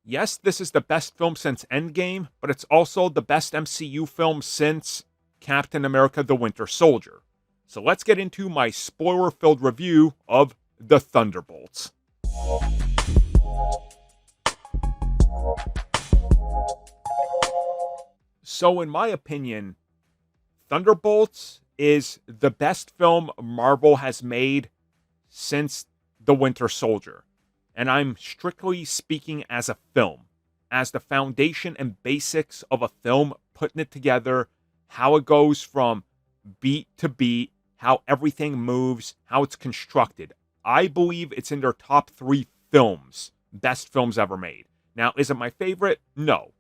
Yes, this is the best film since Endgame, but it's also the best MCU film since Captain America the Winter Soldier. So let's get into my spoiler-filled review of The Thunderbolts. So in my opinion, Thunderbolts is the best film Marvel has made since The Winter Soldier. And I'm strictly speaking as a film, as the foundation and basics of a film, putting it together, how it goes from beat to beat, how everything moves, how it's constructed. I believe it's in their top 3 films, best films ever made. Now, is it my favorite? No.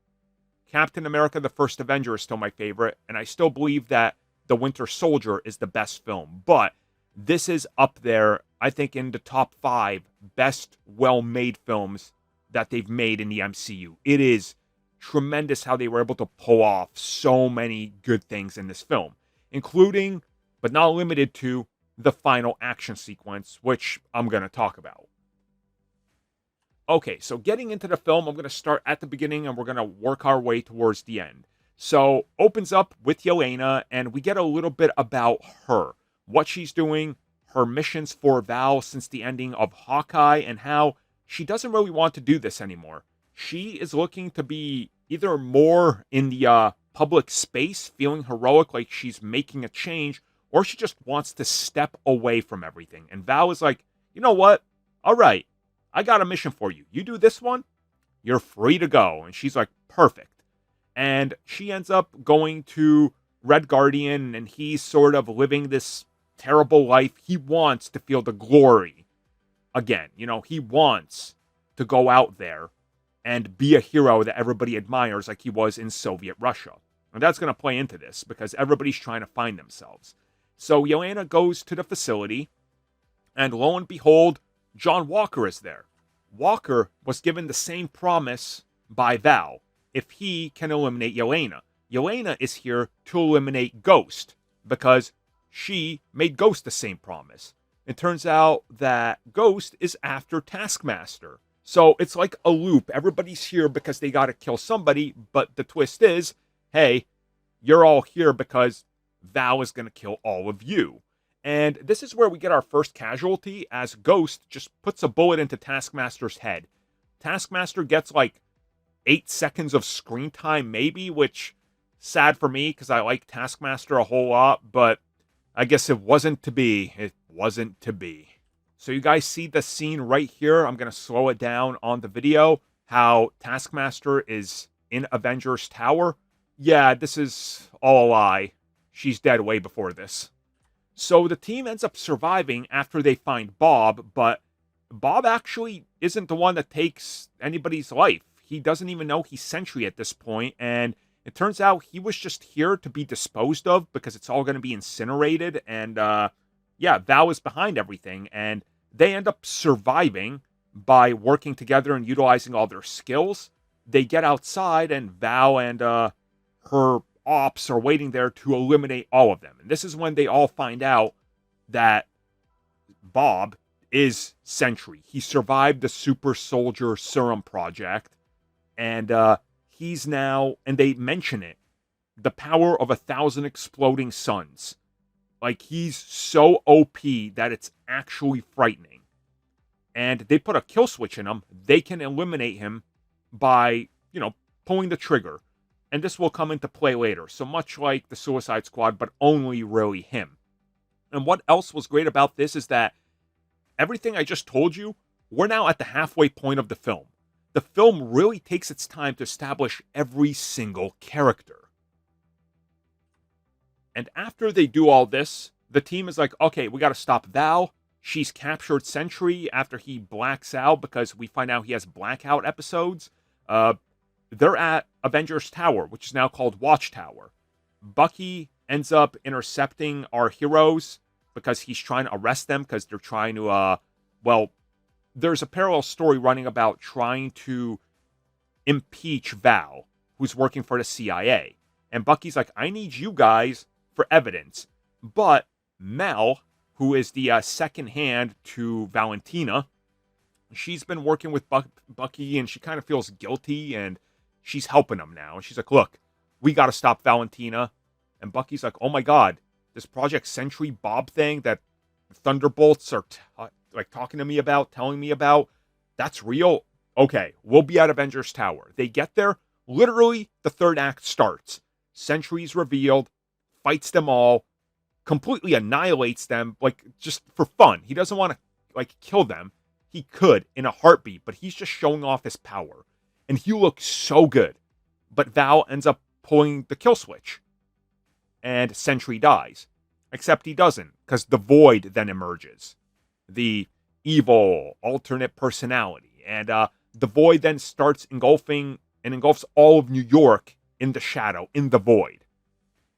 Captain America the First Avenger is still my favorite, and I still believe that The Winter Soldier is the best film. But this is up there, I think, in the top 5 best well-made films that they've made in the MCU. It is tremendous how they were able to pull off so many good things in this film, including, but not limited to, the final action sequence, which I'm going to talk about. Okay, so getting into the film, I'm going to start at the beginning and we're going to work our way towards the end. So, opens up with Yelena, and we get a little bit about her, what she's doing, her missions for Val since the ending of Hawkeye, and how she doesn't really want to do this anymore. She is looking to be either more in the public space, feeling heroic, like she's making a change, or she just wants to step away from everything. And Val is like, you know what? All right, I got a mission for you. You do this one, you're free to go. And she's like, perfect. And she ends up going to Red Guardian, and he's sort of living this terrible life. He wants to feel the glory again. You know, he wants to go out there and be a hero that everybody admires like he was in Soviet Russia. And that's going to play into this because everybody's trying to find themselves. So Yelena goes to the facility, and lo and behold, John Walker is there. Walker was given the same promise by Val if he can eliminate Yelena. Yelena is here to eliminate Ghost because she made Ghost the same promise. It turns out that Ghost is after Taskmaster. So it's like a loop. Everybody's here because they got to kill somebody, but the twist is, hey, you're all here because Val is going to kill all of you. And this is where we get our first casualty, as Ghost just puts a bullet into Taskmaster's head. Taskmaster gets like 8 seconds of screen time maybe, which sad for me because I like Taskmaster a whole lot, but I guess it wasn't to be. It wasn't to be. So you guys see the scene right here. I'm going to slow it down on the video, how Taskmaster is in Avengers Tower. Yeah, this is all a lie. She's dead way before this. So the team ends up surviving after they find Bob, but Bob actually isn't the one that takes anybody's life. He doesn't even know he's Sentry at this point, and it turns out he was just here to be disposed of because it's all going to be incinerated, and yeah, Val is behind everything, and they end up surviving by working together and utilizing all their skills. They get outside, and Val and her ops are waiting there to eliminate all of them. And this is when they all find out that Bob is Sentry. He survived the Super Soldier Serum Project, and he's now, and they mention it, the power of 1,000 exploding suns. Like, he's so OP that it's actually frightening. And they put a kill switch in him. They can eliminate him by, pulling the trigger. And this will come into play later. So much like the Suicide Squad, but only really him. And what else was great about this is that everything I just told you, we're now at the halfway point of the film. The film really takes its time to establish every single character. And after they do all this, the team is like, okay, we got to stop Val. She's captured Sentry after he blacks out because we find out he has blackout episodes. They're at Avengers Tower, which is now called Watchtower. Bucky ends up intercepting our heroes because he's trying to arrest them because they're trying to, there's a parallel story running about trying to impeach Val, who's working for the CIA. And Bucky's like, I need you guys for evidence. But Mel, who is the second hand to Valentina, she's been working with Bucky, and she kind of feels guilty, and she's helping him now. And she's like, look, we got to stop Valentina. And Bucky's like, oh my God, this Project Sentry Bob thing that Thunderbolts are like talking to me about, telling me about, that's real? Okay, we'll be at Avengers Tower. They get there, literally the third act starts. Sentry's revealed, fights them all, completely annihilates them, like, just for fun. He doesn't want to, like, kill them. He could in a heartbeat, but he's just showing off his power. And he looks so good. But Val ends up pulling the kill switch. And Sentry dies. Except he doesn't, because the Void then emerges. The evil, alternate personality. And the Void then starts engulfing and engulfs all of New York in the shadow, in the Void.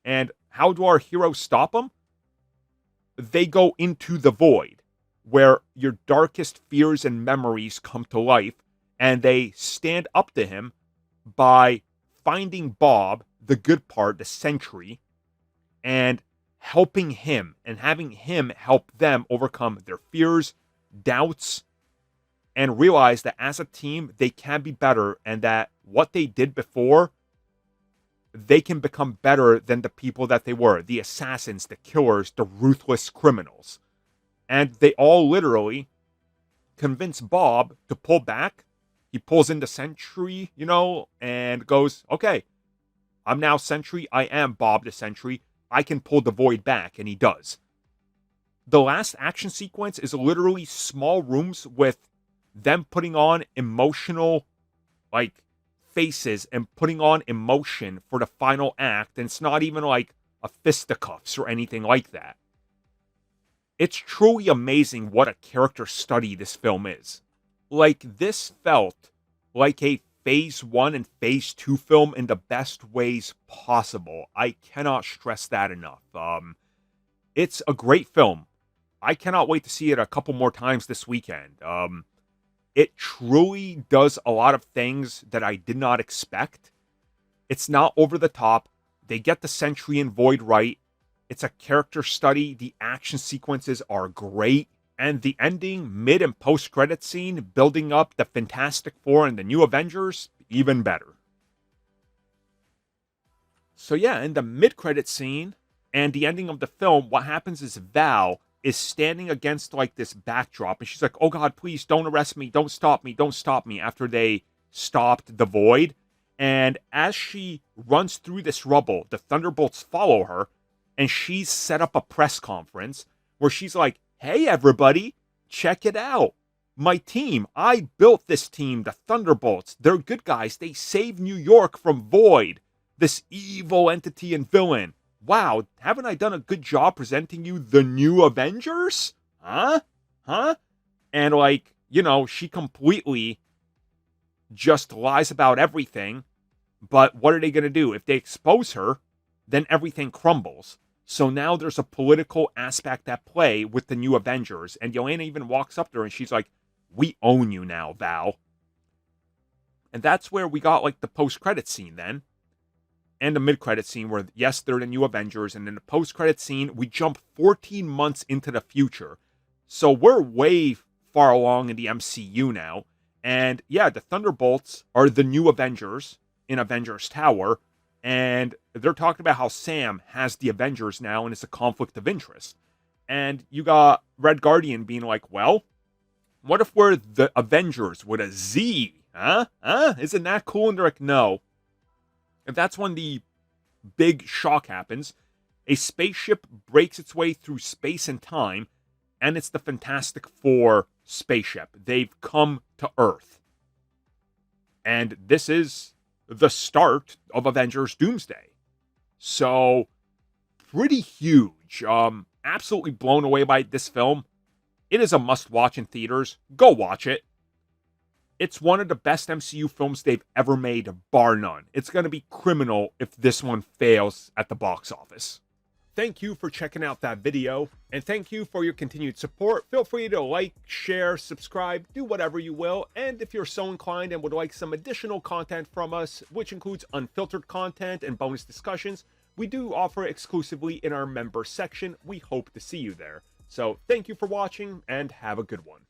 And how do our heroes stop him? They go into the Void, where your darkest fears and memories come to life, and they stand up to him by finding Bob, the good part, the Sentry, and helping him, and having him help them overcome their fears, doubts, and realize that as a team, they can be better, and that what they did before, they can become better than the people that they were, the assassins, the killers, the ruthless criminals. And they all literally convince Bob to pull back. He pulls in the Sentry, and goes, okay, I'm now Sentry. I am Bob the Sentry. I can pull the Void back, and he does. The last action sequence is literally small rooms with them putting on emotional, faces and putting on emotion for the final act, and it's not even like a fisticuffs or anything like that. It's truly amazing what a character study this film is. This felt like a Phase 1 and Phase 2 film in the best ways possible. I cannot stress that enough. It's a great film. I cannot wait to see it a couple more times this weekend. It truly does a lot of things that I did not expect. It's not over the top. They get the Sentry and Void right. It's a character study. The action sequences are great. And the ending, mid and post-credit scene, building up the Fantastic Four and the New Avengers, even better. So yeah, in the mid-credit scene and the ending of the film, what happens is Val is standing against this backdrop, and she's like, oh God, please don't arrest me, don't stop me, after they stopped the Void. And as she runs through this rubble, the Thunderbolts follow her, and she's set up a press conference where she's like, hey everybody, check it out. My team, I built this team, the Thunderbolts. They're good guys. They saved New York from Void, this evil entity and villain. Wow, haven't I done a good job presenting you the New Avengers? Huh? And she completely just lies about everything. But what are they going to do? If they expose her, then everything crumbles. So now there's a political aspect at play with the New Avengers. And Yelena even walks up to her and she's like, we own you now, Val. And that's where we got the post-credit scene then. And the mid-credit scene where, yes, they're the New Avengers. And in the post-credit scene, we jump 14 months into the future. So we're way far along in the MCU now. And yeah, the Thunderbolts are the New Avengers in Avengers Tower. And they're talking about how Sam has the Avengers now and it's a conflict of interest. And you got Red Guardian being like, well, what if we're the Avengers with a Z? Huh? Isn't that cool? And they're like, no. And that's when the big shock happens. A spaceship breaks its way through space and time, and it's the Fantastic Four spaceship. They've come to Earth. And this is the start of Avengers Doomsday. So, pretty huge. Absolutely blown away by this film. It is a must-watch in theaters. Go watch it. It's one of the best MCU films they've ever made, bar none. It's going to be criminal if this one fails at the box office. Thank you for checking out that video, and thank you for your continued support. Feel free to like, share, subscribe, do whatever you will, and if you're so inclined and would like some additional content from us, which includes unfiltered content and bonus discussions, we do offer exclusively in our member section. We hope to see you there. So thank you for watching, and have a good one.